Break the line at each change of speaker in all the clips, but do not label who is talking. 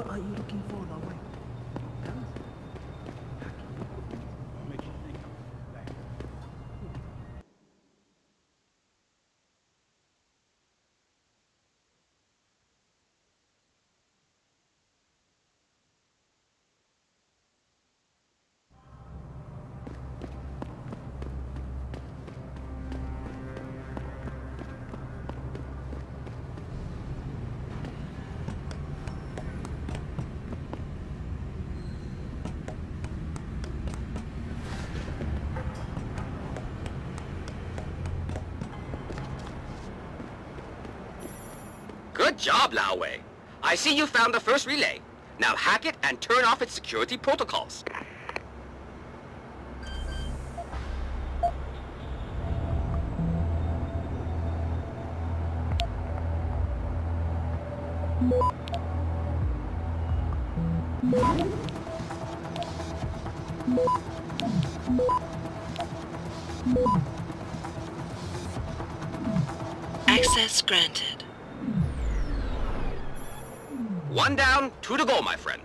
What are you looking for, Lowe?
Good job, Lowe. I see you found the first relay. Now hack it and turn off its security protocols.
Access granted.
One down, two to go, my friend.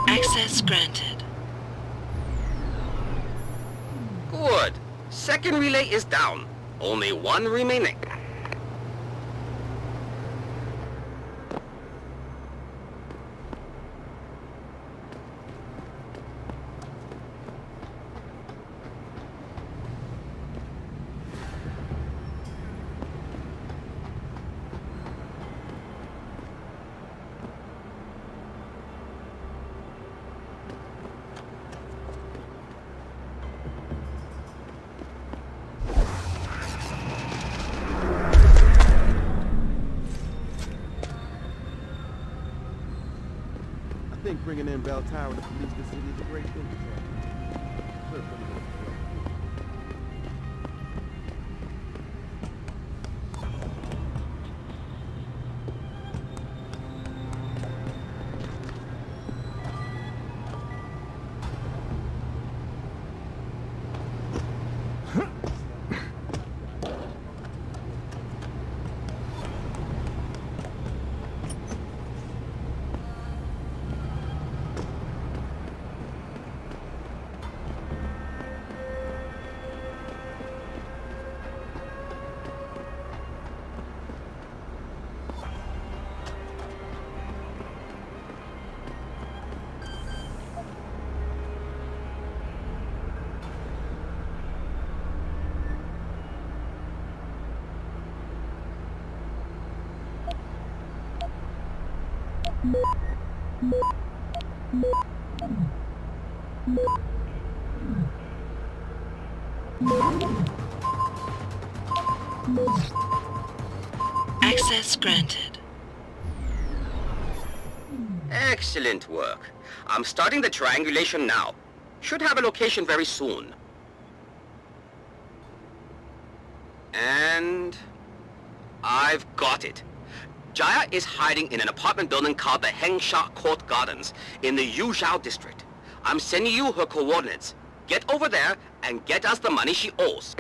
Access granted.
Good. Second relay is down. Only one remaining.
I think bringing in Bell Tower to police the city is a great thing.
Access granted.
Excellent work. I'm starting the triangulation now. Should have a location very soon. And I've got it. Jaya is hiding in an apartment building called the HENGSHA Court Gardens in the Yuzhou district. I'm sending you her coordinates. Get over there and get us the money she owes.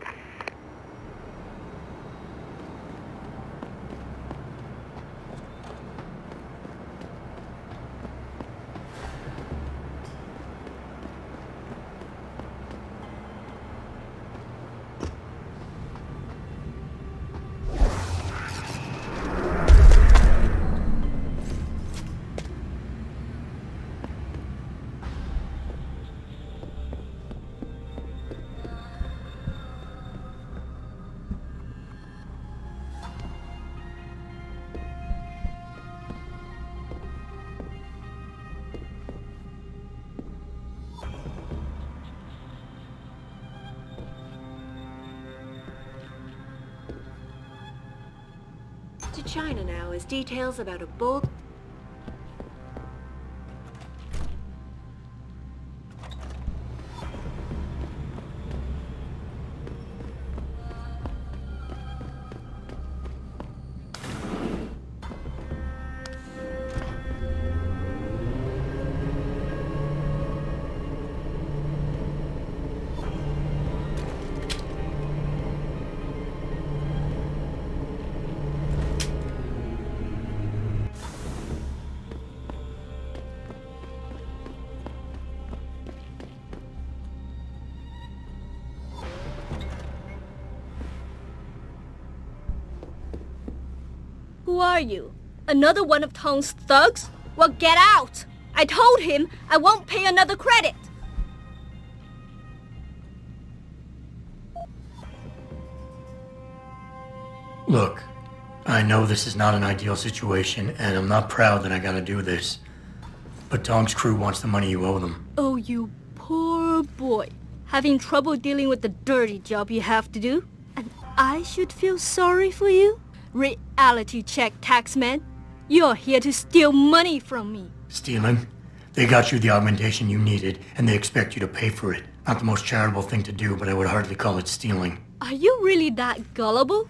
China now as details about a bold...
Who are you? Another one of Tong's thugs? Well, get out! I told him I won't pay another credit!
Look, I know this is not an ideal situation, and I'm not proud that I gotta do this. But Tong's crew wants the money you owe them.
Oh, you poor boy. Having trouble dealing with the dirty job you have to do? And I should feel sorry for you? Reality check, taxman. You're here to steal money from me.
Stealing? They got you the augmentation you needed, and they expect you to pay for it. Not the most charitable thing to do, but I would hardly call it stealing.
Are you really that gullible?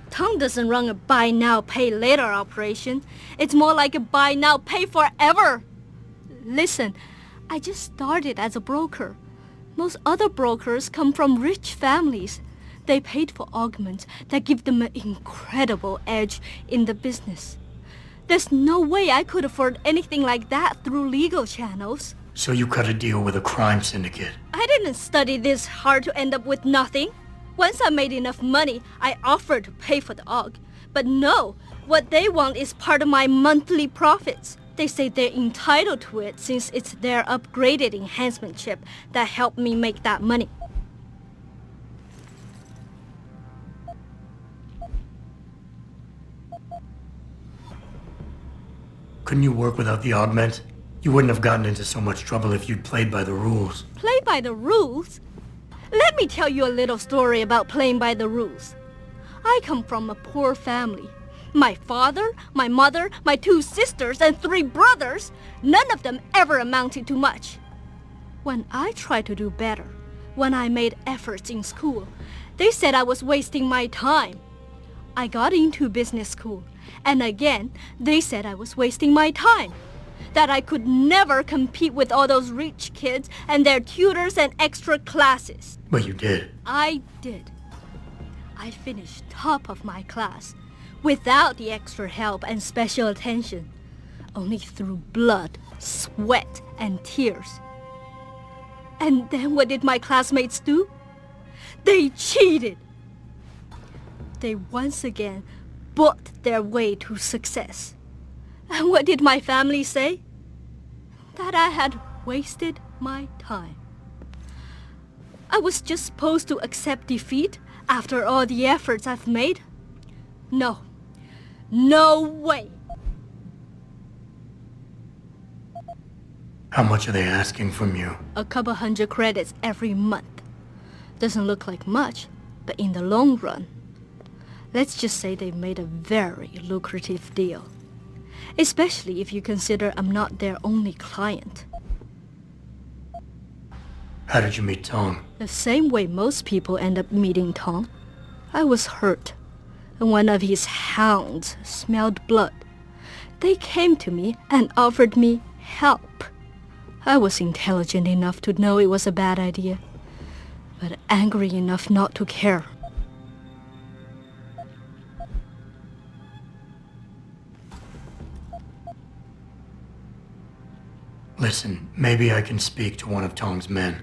Tong doesn't run a buy now, pay later operation. It's more like a buy now, pay forever. Listen, I just started as a broker. Most other brokers come from rich families. They paid for augments that give them an incredible edge in the business. There's no way I could afford anything like that through legal channels.
So you cut a deal with a crime syndicate?
I didn't study this hard to end up with nothing. Once I made enough money, I offered to pay for the aug. But no, what they want is part of my monthly profits. They say they're entitled to it since it's their upgraded enhancement chip that helped me make that money.
Couldn't you work without the augment? You wouldn't have gotten into so much trouble if you'd played by the rules.
Play by the rules? Let me tell you a little story about playing by the rules. I come from a poor family. My father, my mother, my 2 sisters, and 3 brothers, none of them ever amounted to much. When I tried to do better, when I made efforts in school, they said I was wasting my time. I got into business school, and again, they said I was wasting my time. That I could never compete with all those rich kids and their tutors and extra classes.
But you did.
I did. I finished top of my class, without the extra help and special attention, only through blood, sweat, and tears. And then what did my classmates do? They cheated. They once again bought their way to success. And what did my family say? That I had wasted my time. I was just supposed to accept defeat after all the efforts I've made? No. No way.
How much are they asking from you?
A couple hundred credits every month. Doesn't look like much, but in the long run, let's just say they've made a very lucrative deal. Especially if you consider I'm not their only client.
How did you meet Tong?
The same way most people end up meeting Tong. I was hurt, and one of his hounds smelled blood. They came to me and offered me help. I was intelligent enough to know it was a bad idea, but angry enough not to care.
Listen, maybe I can speak to one of Tong's men.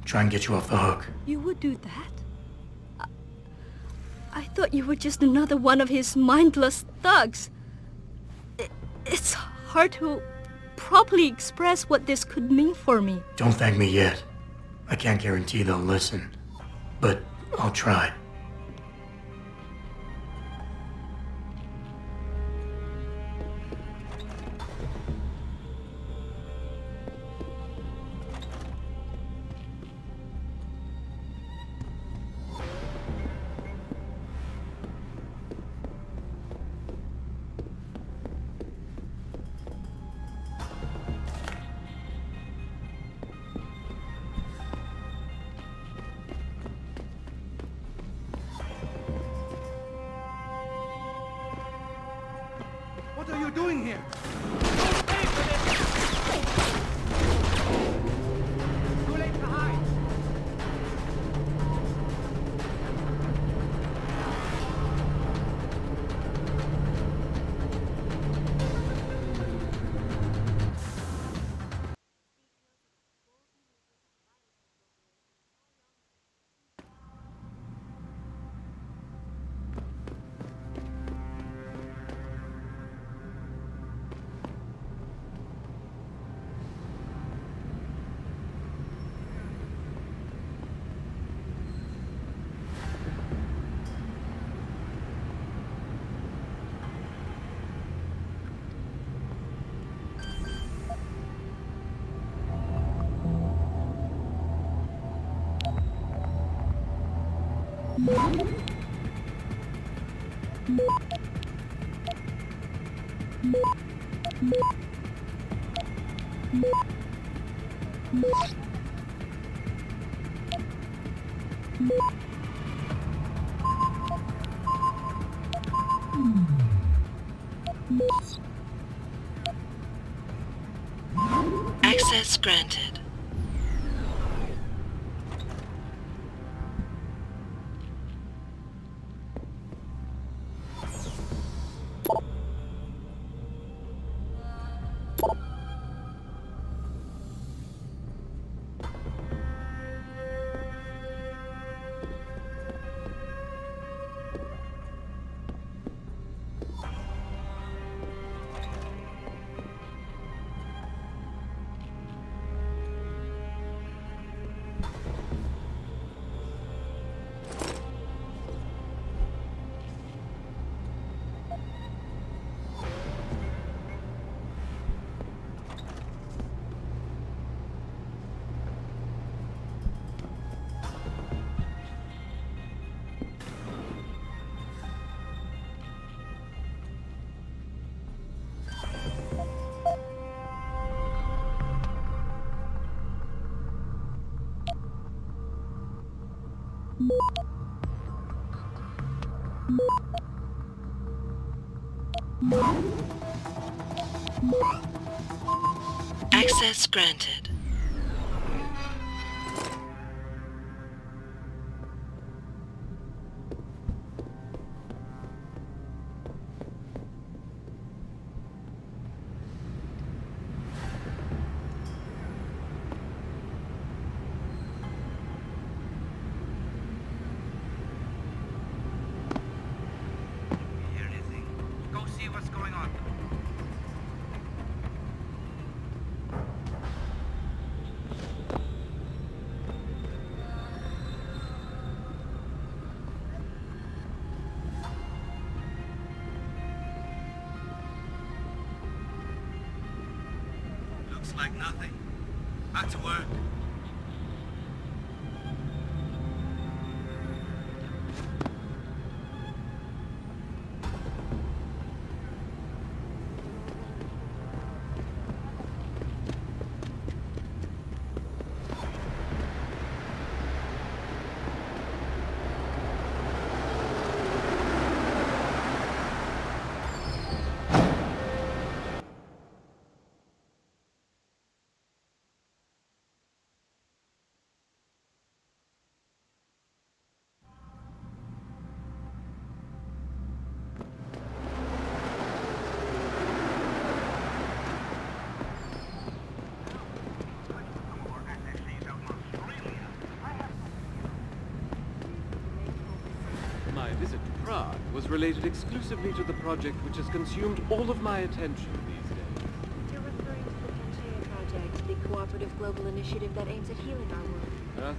Try and get you off the hook.
You would do that? I thought you were just another one of his mindless thugs. It's hard to properly express what this could mean for me.
Don't thank me yet. I can't guarantee they'll listen, but I'll try.
doing here? Too late to hide.
Access granted. Access granted.
Hear anything? Go see what's going on. Looks like nothing. Back to work.
My visit to Prague was related exclusively to the project which has consumed all of my attention these days.
You're referring to the HENGSHA project, the cooperative global initiative that aims at healing our world.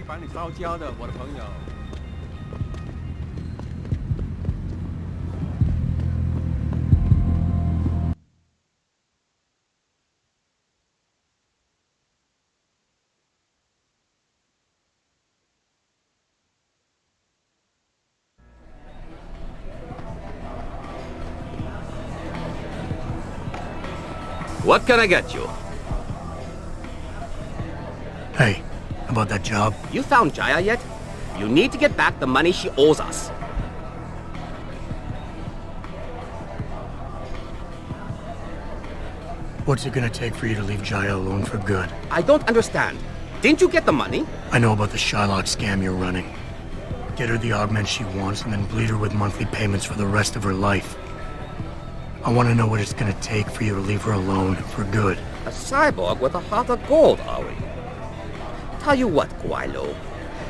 把你烧焦的，我的朋友。
What can I get you?
Hey, about that job?
You found Jaya yet? You need to get back the money she owes us.
What's it gonna take for you to leave Jaya alone for good?
I don't understand. Didn't you get the money?
I know about the Shylock scam you're running. Get her the augment she wants and then bleed her with monthly payments for the rest of her life. I want to know what it's gonna take for you to leave her alone for good.
A cyborg with a heart of gold, are we? Tell you what, Guaylo.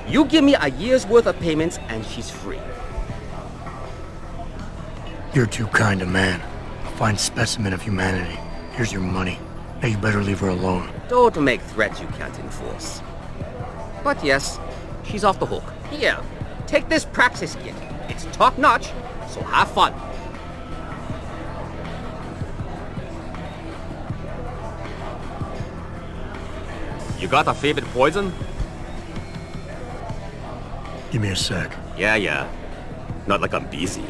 You give me a year's worth of payments and she's free.
You're too kind a man. A fine specimen of humanity. Here's your money. Now you better leave her alone.
Don't make threats you can't enforce. But yes, she's off the hook. Here, take this praxis kit. It's top-notch, so have fun. You got a favorite poison?
Give me a sec.
Yeah. Not like I'm busy.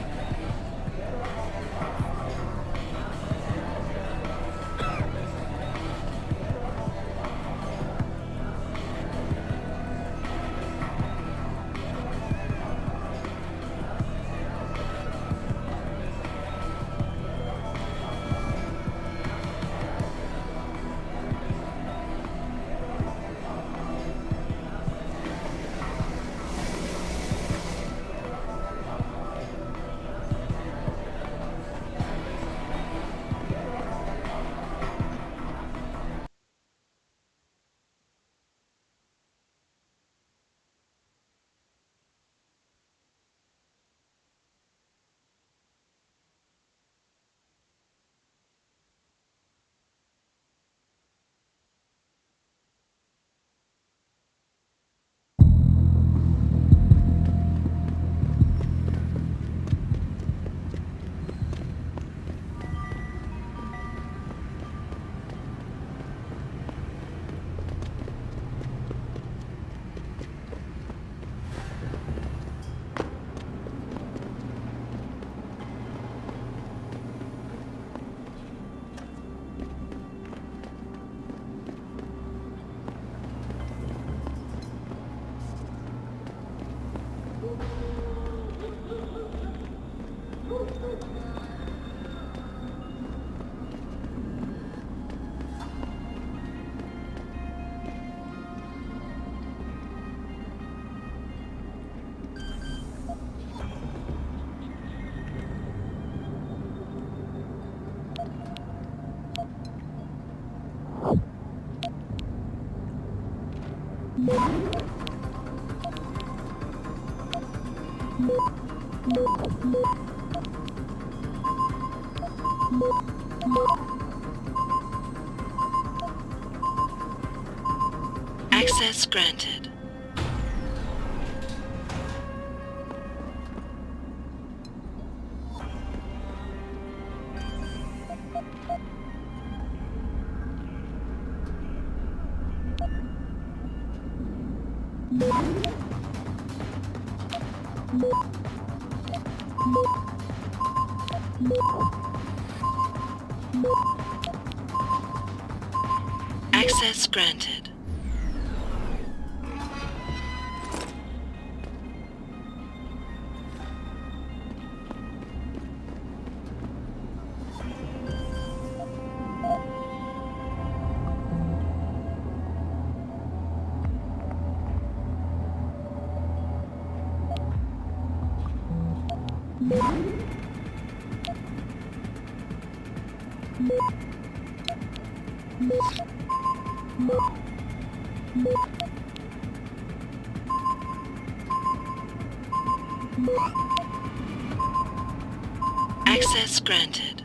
Access granted. Access granted. Access granted.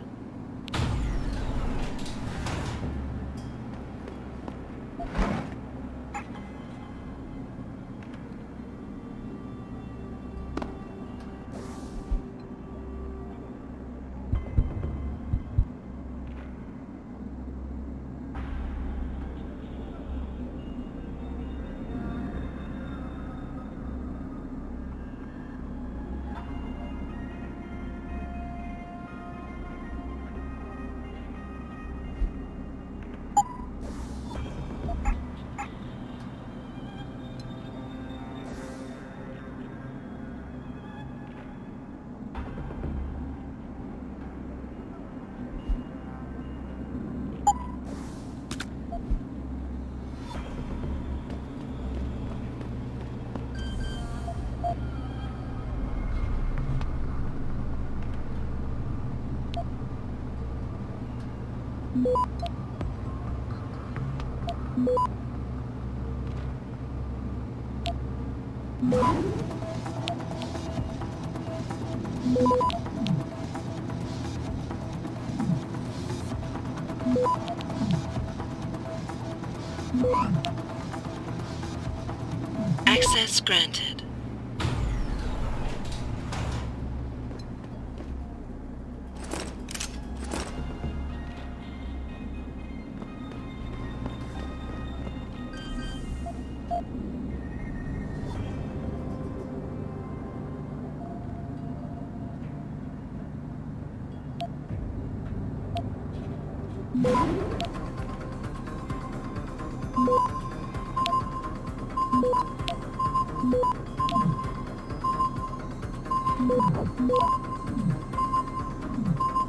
Access granted.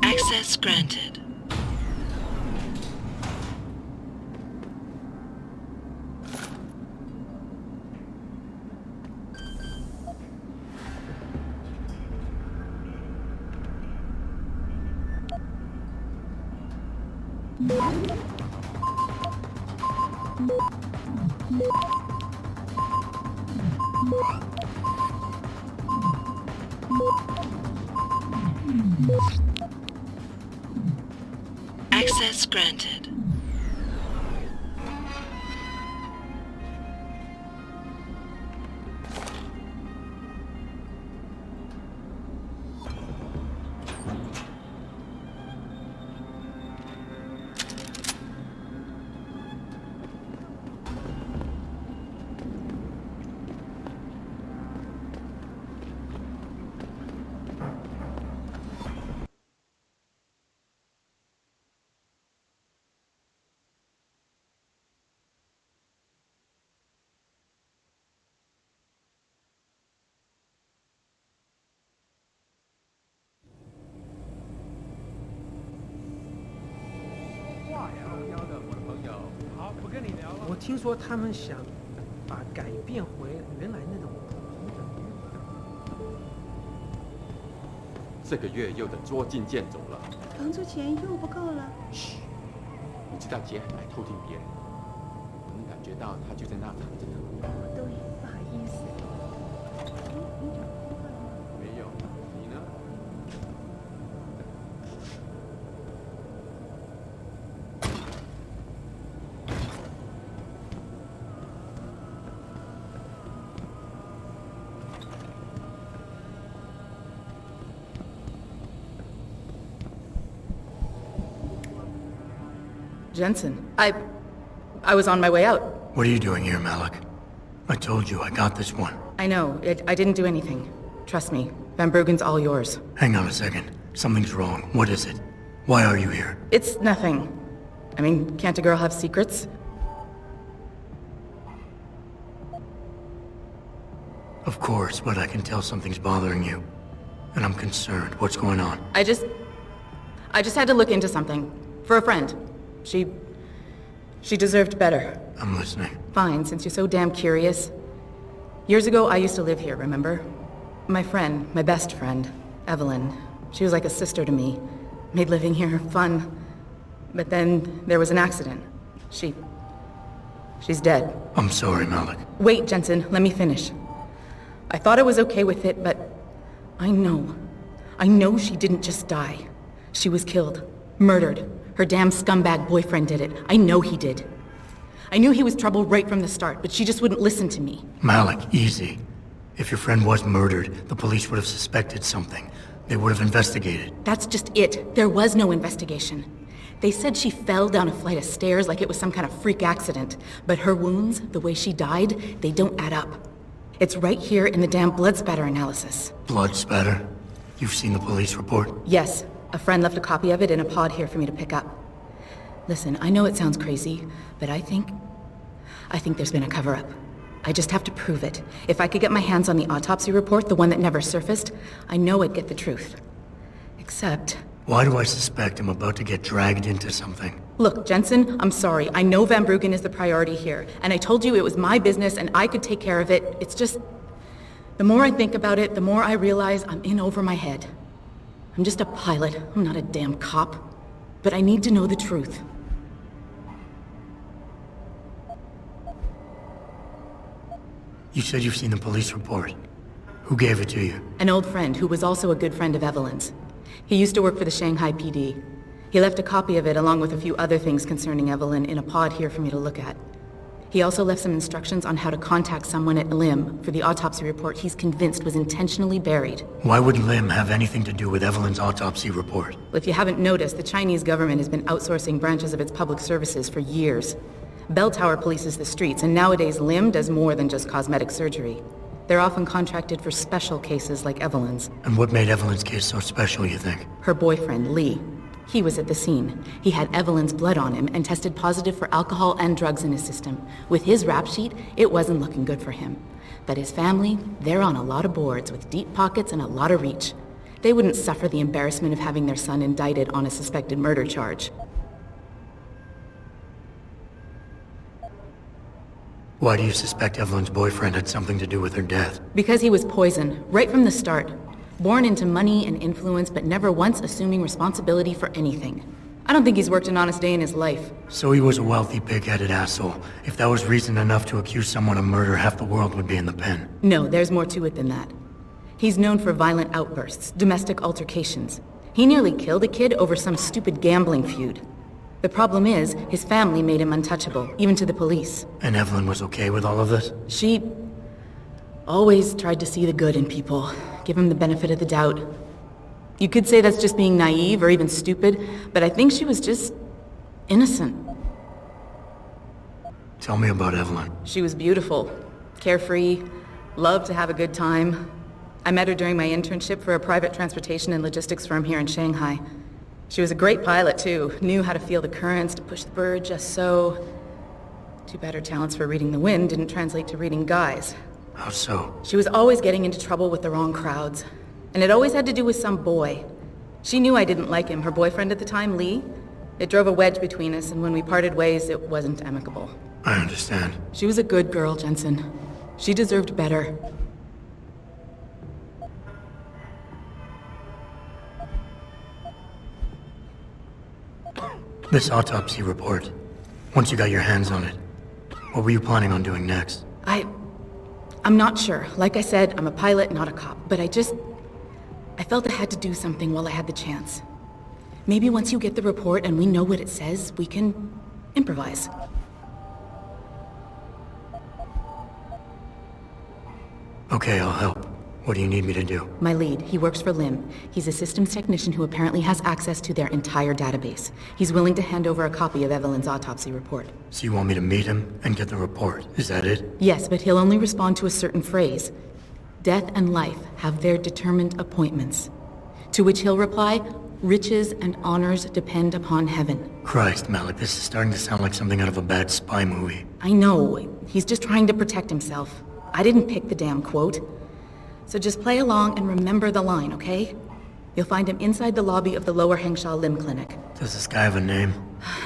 Access granted. Access granted.
我听说他们想把改变回原来那种平等的
这个月又得捉襟见肘了。
房租钱又不够了。
嘘，你知道杰很爱偷听别人，我能感觉到他就在那藏着呢。
我都不好意思。你找工作了吗？
没有，你呢？Jensen,
I was on my way out.
What are you doing here, Malik? I told you I got this one.
I know. I didn't do anything. Trust me. Van Bruggen's all yours.
Hang on a second. Something's wrong. What is it? Why are you here?
It's nothing. I mean, can't a girl have secrets?
Of course, but I can tell something's bothering you. And I'm concerned. What's going on?
I just had to look into something. For a friend. She deserved better.
I'm listening.
Fine, since you're so damn curious. Years ago, I used to live here, remember? My friend, my best friend, Evelyn. She was like a sister to me. Made living here fun. But then there was an accident. She's dead.
I'm sorry, Malik.
Wait, Jensen, let me finish. I thought I was okay with it, but I know she didn't just die. She was killed. Murdered. Her damn scumbag boyfriend did it. I know he did. I knew he was trouble right from the start, but she just wouldn't listen to me.
Malik, easy. If your friend was murdered, the police would have suspected something. They would have investigated.
That's just it. There was no investigation. They said she fell down a flight of stairs like it was some kind of freak accident. But her wounds, the way she died, they don't add up. It's right here in the damn blood spatter analysis.
Blood spatter? You've seen the police report?
Yes. A friend left a copy of it in a pod here for me to pick up. Listen, I know it sounds crazy, but I think there's been a cover-up. I just have to prove it. If I could get my hands on the autopsy report, the one that never surfaced, I know I'd get the truth. Except...
Why do I suspect I'm about to get dragged into something?
Look, Jensen, I'm sorry. I know Van Bruggen is the priority here, and I told you it was my business and I could take care of it. It's just... The more I think about it, the more I realize I'm in over my head. I'm just a pilot. I'm not a damn cop. but I need to know the truth.
You said you've seen the police report. Who gave it to you?
An old friend who was also a good friend of Evelyn's. He used to work for the Shanghai PD. He left a copy of it along with a few other things concerning Evelyn in a pod here for me to look at. He also left some instructions on how to contact someone at Lim for the autopsy report he's convinced was intentionally buried.
Why would Lim have anything to do with Evelyn's autopsy report?
Well, if you haven't noticed, the Chinese government has been outsourcing branches of its public services for years. Bell Tower polices the streets, and nowadays Lim does more than just cosmetic surgery. They're often contracted for special cases like Evelyn's.
And what made Evelyn's case so special, you think?
Her boyfriend, Lee. He was at the scene. He had Evelyn's blood on him and tested positive for alcohol and drugs in his system. With his rap sheet, it wasn't looking good for him. But his family, they're on a lot of boards with deep pockets and a lot of reach. They wouldn't suffer the embarrassment of having their son indicted on a suspected murder charge.
Why do you suspect Evelyn's boyfriend had something to do with her death?
Because he was poisoned, right from the start. Born into money and influence, but never once assuming responsibility for anything. I don't think he's worked an honest day in his life.
So he was a wealthy, pig-headed asshole. If that was reason enough to accuse someone of murder, half the world would be in the pen.
No, there's more to it than that. He's known for violent outbursts, domestic altercations. He nearly killed a kid over some stupid gambling feud. The problem is, his family made him untouchable, even to the police.
And Evelyn was okay with all of this?
She always tried to see the good in people, give him the benefit of the doubt. You could say that's just being naive or even stupid, but I think she was just innocent.
Tell me about Evelyn.
She was beautiful, carefree, loved to have a good time. I met her during my internship for a private transportation and logistics firm here in Shanghai. She was a great pilot, too. Knew how to feel the currents, to push the bird just so. Too bad her talents for reading the wind didn't translate to reading guys.
How so?
She was always getting into trouble with the wrong crowds. And it always had to do with some boy. She knew I didn't like him, her boyfriend at the time, Lee. It drove a wedge between us, and when we parted ways, it wasn't amicable.
I understand.
She was a good girl, Jensen. She deserved better.
This autopsy report. Once you got your hands on it, what were you planning on doing next?
I'm not sure. Like I said, I'm a pilot, not a cop. But I felt I had to do something while I had the chance. Maybe once you get the report and we know what it says, we can improvise.
Okay, I'll help. What do you need me to do?
My lead, he works for Lim. He's a systems technician who apparently has access to their entire database. He's willing to hand over a copy of Evelyn's autopsy report.
So you want me to meet him and get the report? Is that it?
Yes, but he'll only respond to a certain phrase. Death and life have their determined appointments. To which he'll reply, riches and honors depend upon heaven.
Christ, Malik, this is starting to sound like something out of a bad spy movie.
I know. He's just trying to protect himself. I didn't pick the damn quote. So just play along and remember the line, okay? You'll find him inside the lobby of the lower HENGSHA Lim Clinic.
Does this guy have a name?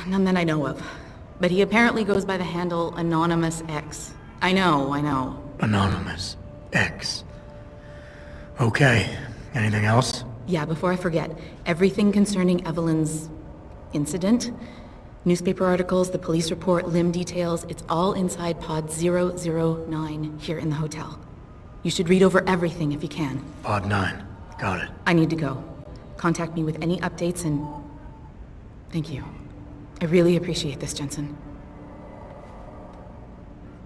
None that I know of. But he apparently goes by the handle Anonymous X. I know.
Anonymous X. Okay. Anything else?
Yeah, before I forget, everything concerning Evelyn's incident, newspaper articles, the police report, Lim details, it's all inside pod 009 here in the hotel. You should read over everything if you can.
Pod 9. Got it.
I need to go. Contact me with any updates and... Thank you. I really appreciate this, Jensen.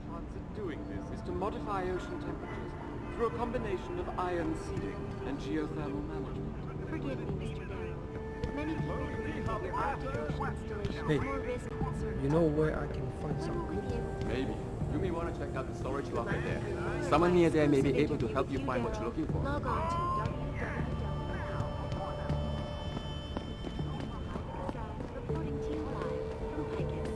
Chance of doing this is to modify ocean temperatures through a combination of ion seeding and geothermal management.
Forgive me, Mr. Darrow. Many people believe that your Arctic Ocean installation
Hey,
is more risk than service.
You know where I can find some good?
Maybe. You may want to check out the storage locker there. Someone near there may be able to help you find what you're looking for.
Log on to reporting to you live from Vegas.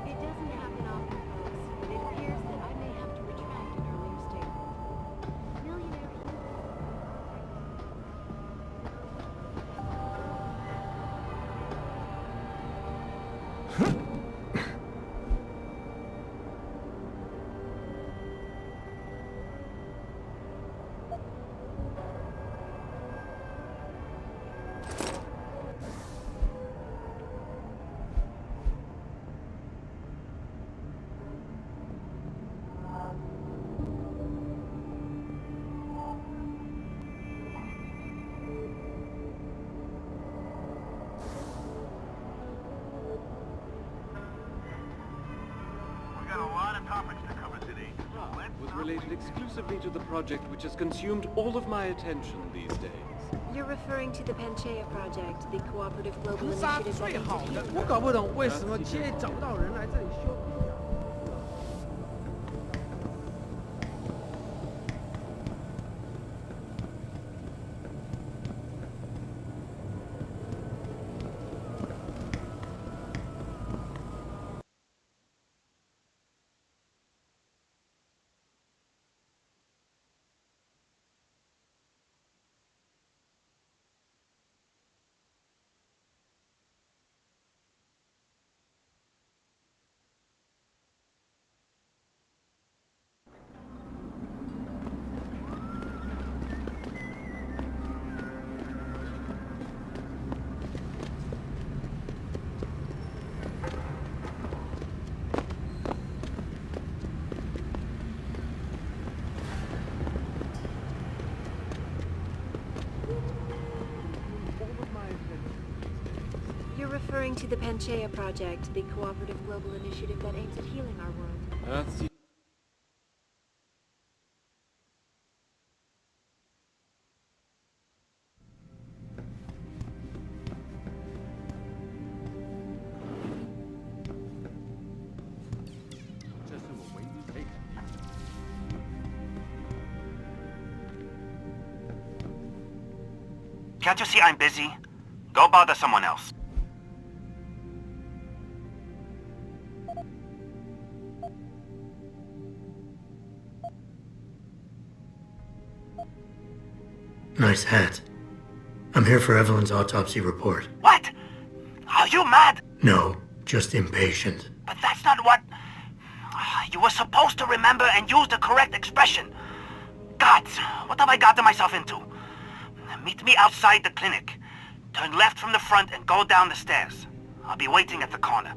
It doesn't happen often, folks, but it appears that I may have to retract an earlier statement. Millionaire
exclusively to the project which has consumed all of my attention these days.
You're referring to the Panchaea project, the cooperative global
菩萨
initiative that
最
aims
好
at
的，
healing
我搞不懂为什么 TA 找不到人来这里修笔啊。
You're referring to the Panchaea project, the cooperative global initiative that aims at healing our world.
Earth's
Can't you see I'm busy? Go bother someone else.
Nice hat. I'm here for Evelyn's autopsy report.
What? Are you mad?
No, just impatient.
But that's not what... You were supposed to remember and use the correct expression. Gods, what have I gotten myself into? Meet me outside the clinic. Turn left from the front and go down the stairs. I'll be waiting at the corner.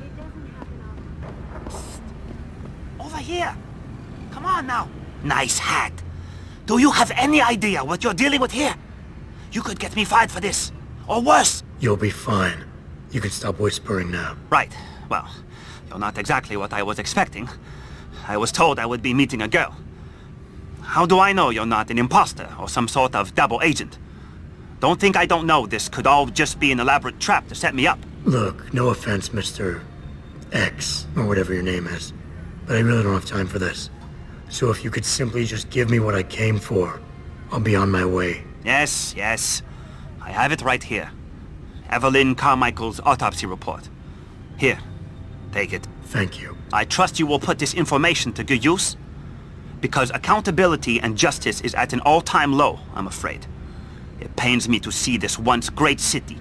It doesn't happen often.
Over here. Come on now. Nice hat. Do you have any idea what you're dealing with here? You could get me fired for this. Or worse.
You'll be fine. You can stop whispering now.
Right. Well, you're not exactly what I was expecting. I was told I would be meeting a girl. How do I know you're not an imposter or some sort of double agent? Don't think I don't know this could all just be an elaborate trap to set me up.
Look, no offense, Mr. X, or whatever your name is, but I really don't have time for this. So if you could simply just give me what I came for, I'll be on my way.
Yes, yes. I have it right here. Evelyn Carmichael's autopsy report. Here, take it.
Thank you.
I trust you will put this information to good use, because accountability and justice is at an all-time low, I'm afraid. It pains me to see this once great city,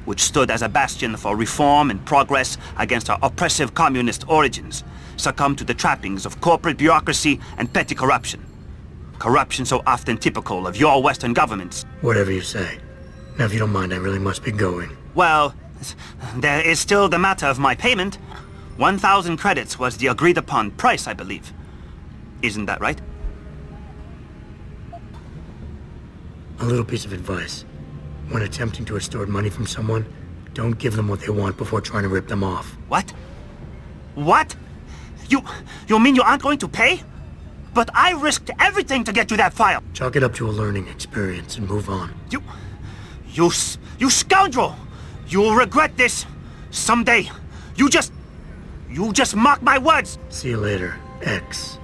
which stood as a bastion for reform and progress against our oppressive communist origins, succumb to the trappings of corporate bureaucracy and petty corruption. Corruption so often typical of your Western governments.
Whatever you say. Now, if you don't mind, I really must be going.
Well, there is still the matter of my payment. 1,000 credits was the agreed-upon price, I believe. Isn't that right?
A little piece of advice. When attempting to extort money from someone, don't give them what they want before trying to rip them off.
What? What? You mean you aren't going to pay? But I risked everything to get you that file.
Chalk it up to a learning experience and move on.
You scoundrel! You'll regret this someday. You just mock my words.
See you later, X.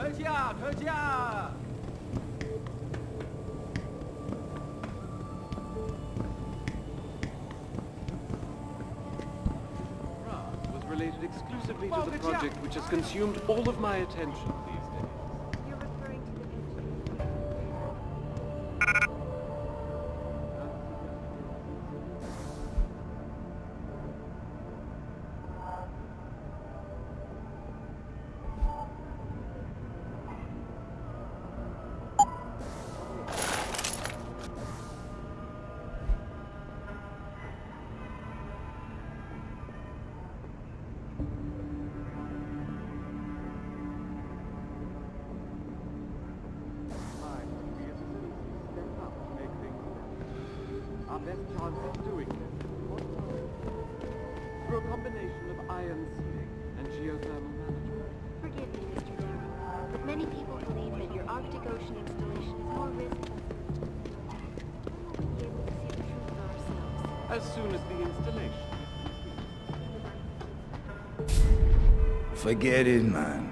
客气啊，客气啊。
was related exclusively to the project which has consumed all of my attention these days.
You're referring to the
Our best chance of doing this through a combination of ion seeding and geothermal management.
Forgive me, Mr. Darrow, but many people believe that your Arctic Ocean installation is more risky. We'll be able to see the truth for ourselves.
As soon as the installation.
Forget it, man.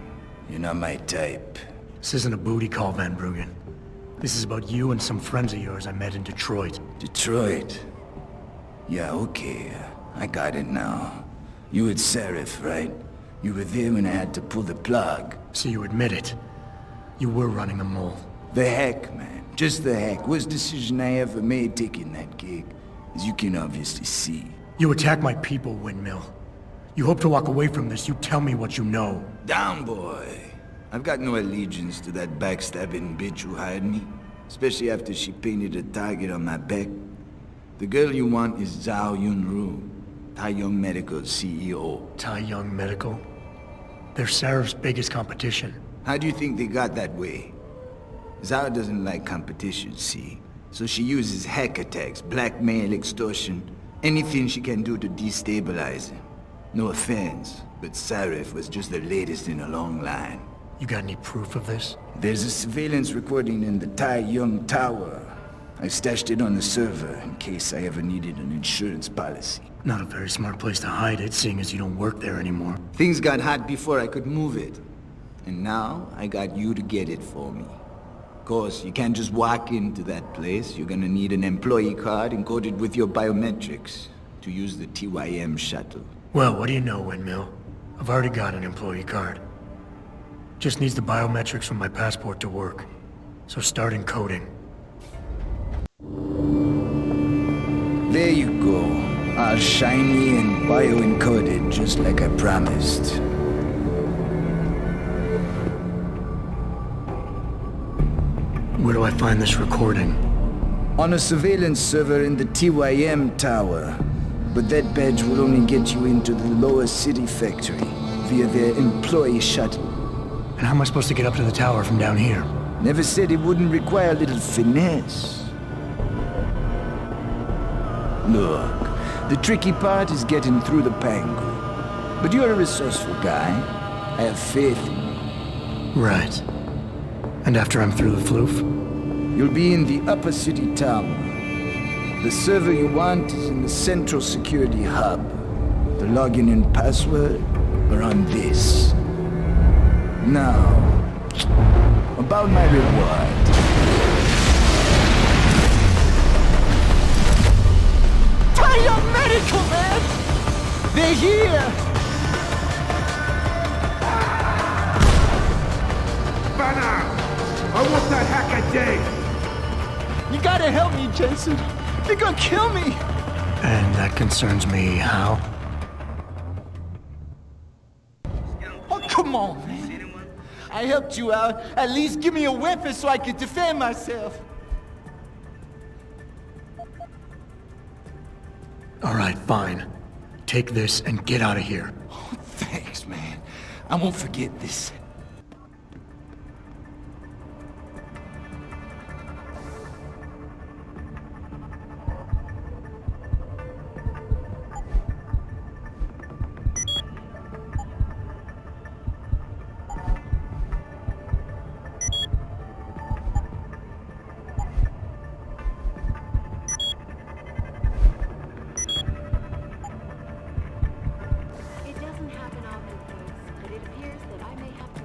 You're not my type.
This isn't a booty call, Van Bruggen. This is about you and some friends of yours I met in Detroit.
Detroit? Yeah, okay. I got it now. You at Sarif, right? You were there when I had to pull the plug.
So you admit it. You were running a mole.
The heck, man. Just the heck. Worst decision I ever made taking that gig. As you can obviously see.
You attack my people, Windmill. You hope to walk away from this. You tell me what you know.
Down, boy. I've got no allegiance to that backstabbing bitch who hired me. Especially after she painted a target on my back. The girl you want is Zhao Yunru, Tai Young Medical's CEO.
Tai Young Medical? They're Sarif's biggest competition.
How do you think they got that way? Zhao doesn't like competition, see? So she uses hack attacks, blackmail, extortion, anything she can do to destabilize him. No offense, but Sarif was just the latest in a long line.
You got any proof of this?
There's a surveillance recording in the Tai Young Tower. I stashed it on the server in case I ever needed an insurance policy.
Not a very smart place to hide it, seeing as you don't work there anymore.
Things got hot before I could move it. And now, I got you to get it for me. Of course, you can't just walk into that place. You're gonna need an employee card encoded with your biometrics to use the TYM shuttle.
Well, what do you know, Windmill? I've already got an employee card. Just needs the biometrics from my passport to work. So start encoding.
There you go. All shiny and bio-encoded, just like I promised.
Where do I find this recording?
On a surveillance server in the TYM tower. But that badge will only get you into the lower city factory via their employee shuttle.
And how am I supposed to get up to the tower from down here?
Never said it wouldn't require a little finesse. Look, the tricky part is getting through the Pangu. But you're a resourceful guy. I have faith in you.
Right. And after I'm through the floof?
You'll be in the upper city tower. The server you want is in the central security hub. The login and password are on this. Now, about my reward. Tai Young Medical, man! They're here!
Banner! I want that hacker dead!
You gotta help me, Jensen. They're gonna kill me!
And that concerns me how?
Oh, come on, man. I helped you out. At least give me a weapon so I can defend myself.
All right, fine. Take this and get out of here.
Oh, thanks, man. I won't forget this.
It doesn't happen often, folks, but it appears that I may have to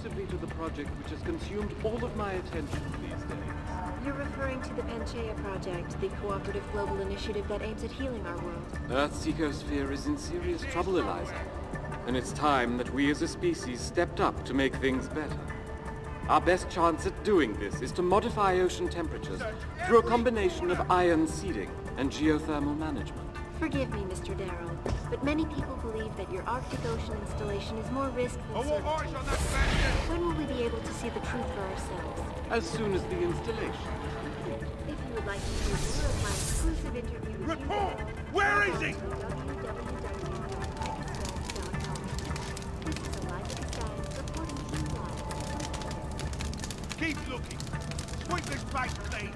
exclusively to the project which has consumed all of my attention these days.
You're referring to the Panchaea Project, the cooperative global initiative that aims at healing our world.
Earth's ecosphere is in serious trouble, Eliza. And it's time that we as a species stepped up to make things better. Our best chance at doing this is to modify ocean temperatures through a combination of ion seeding and geothermal management.
Forgive me, Mr. Darrow, but many people believe that your Arctic Ocean installation is more risk than certainty. When will we be able to see the truth for ourselves?
As soon as the installation is complete.
If you would like to hear more of my exclusive interview with
Report!
you,
Where is he?
www.megascience.com. This is Eliza Castanis reporting to you live.
Keep looking. Sweep this place clean.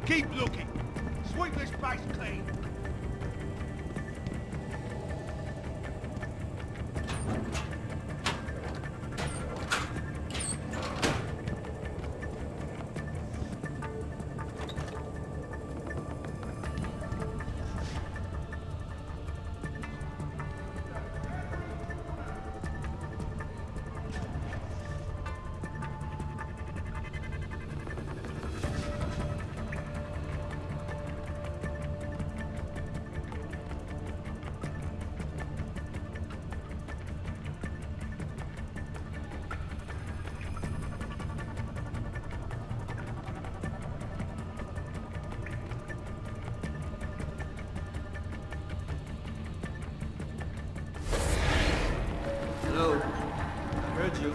Keep looking. Sweep this place clean.
Hello. Heard you.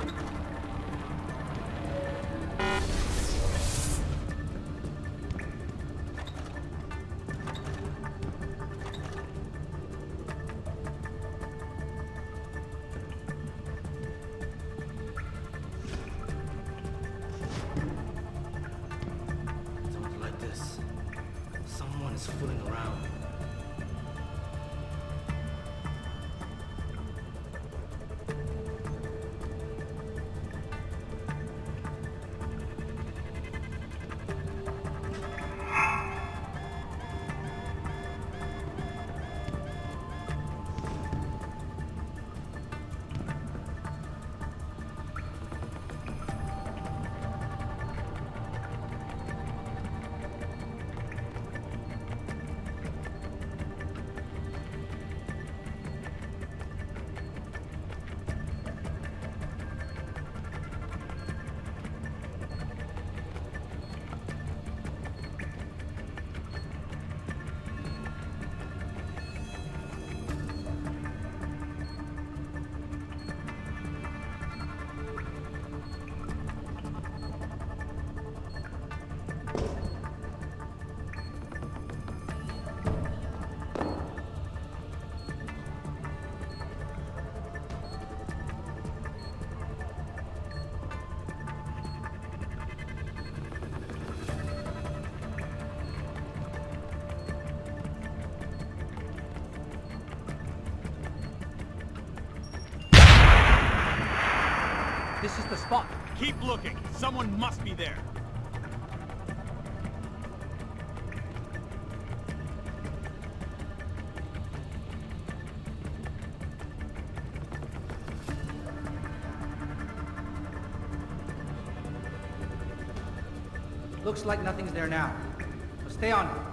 Don't like this. Someone is fooling around.
This is the spot. Keep looking. Someone must be there.
Looks like nothing's there now. So stay on it.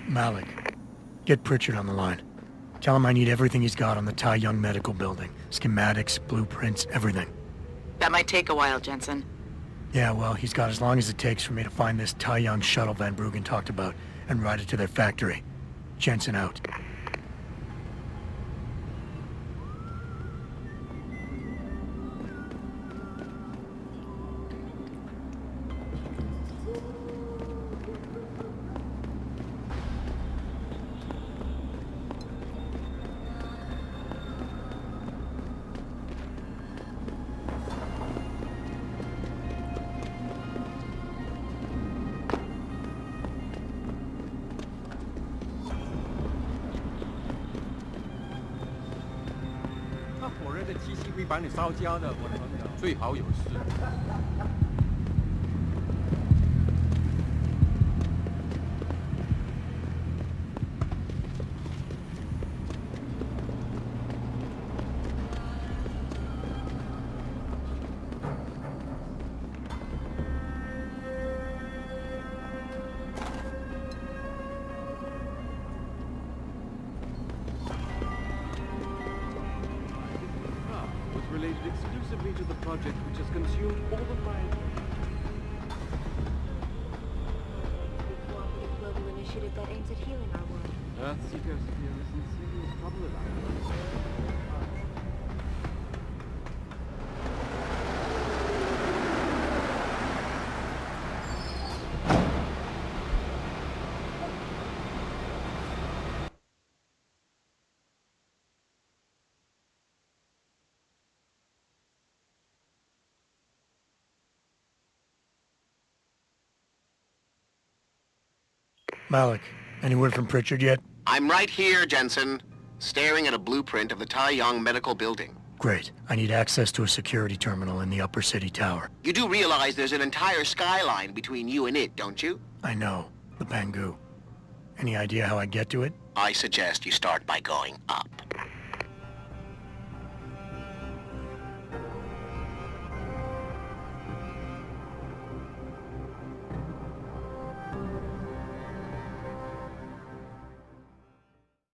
Malik, get Pritchard on the line. Tell him I need everything he's got on the Tai Young Medical Building. Schematics, blueprints, everything.
That might take a while, Jensen.
Yeah, well, he's got as long as it takes for me to find this Tai Young shuttle Van Bruggen talked about and ride it to their factory. Jensen out.
最好有事。
Related exclusively to the project which has consumed all of my...
A cooperative global initiative that aims at healing our world.
Earthseekers fear is in serious trouble alive.
Malik, any word from Pritchard yet?
I'm right here, Jensen, staring at a blueprint of the Tai Young Medical Building.
Great. I need access to a security terminal in the upper city tower.
You do realize there's an entire skyline between you and it, don't you?
I know. The Pangu. Any idea how I get to it?
I suggest you start by going up.